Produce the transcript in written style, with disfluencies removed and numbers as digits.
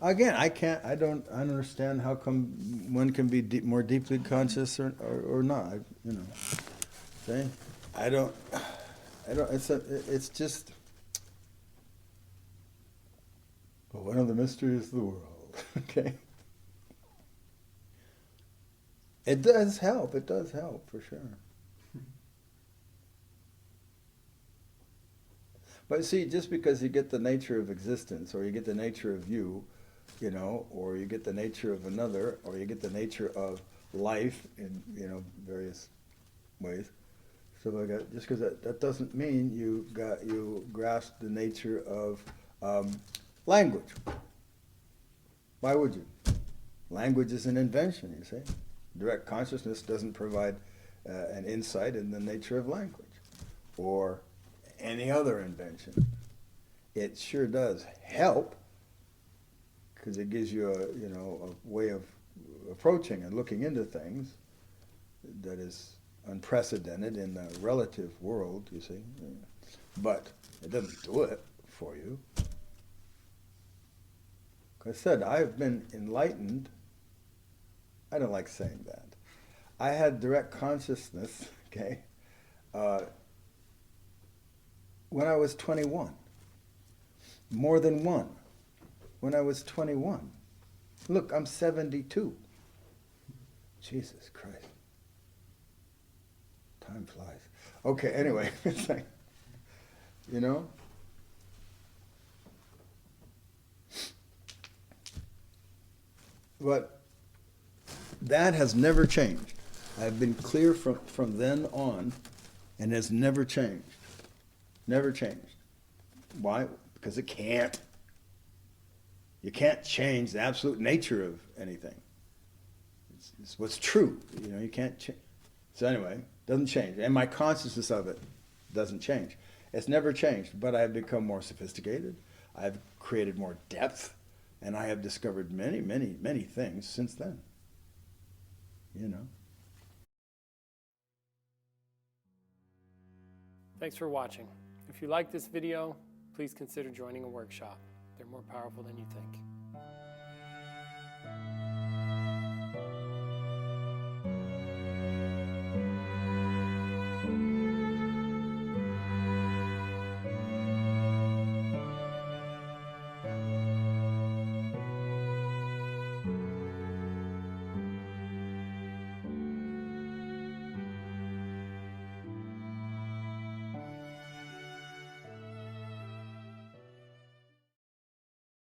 again, I don't understand how come one can be more deeply conscious or not. See? I don't, it's just, well, one of the mysteries of the world, okay? It does help for sure. But see, just because you get the nature of existence, or you get the nature of you, or you get the nature of another, or you get the nature of life in, various ways, so like that, just because that doesn't mean you grasp the nature of language. Why would you? Language is an invention, you see. Direct consciousness doesn't provide an insight in the nature of language or any other invention. It sure does help, because it gives you a way of approaching and looking into things that is unprecedented in the relative world, you see. But it doesn't do it for you. Like I said, I've been enlightened. I don't like saying that. I had direct consciousness, okay, when I was 21. More than one. When I was 21. Look, I'm 72. Jesus Christ. Time flies. Okay, anyway, it's like, But that has never changed. I've been clear from then on, and has never changed. Never changed. Why? Because it can't. You can't change the absolute nature of anything. It's what's true. You can't change. So anyway, it doesn't change. And my consciousness of it doesn't change. It's never changed, but I have become more sophisticated. I've created more depth, and I have discovered many, many, many things since then. Thanks for watching. If you like this video, please consider joining a workshop. They're more powerful than you think.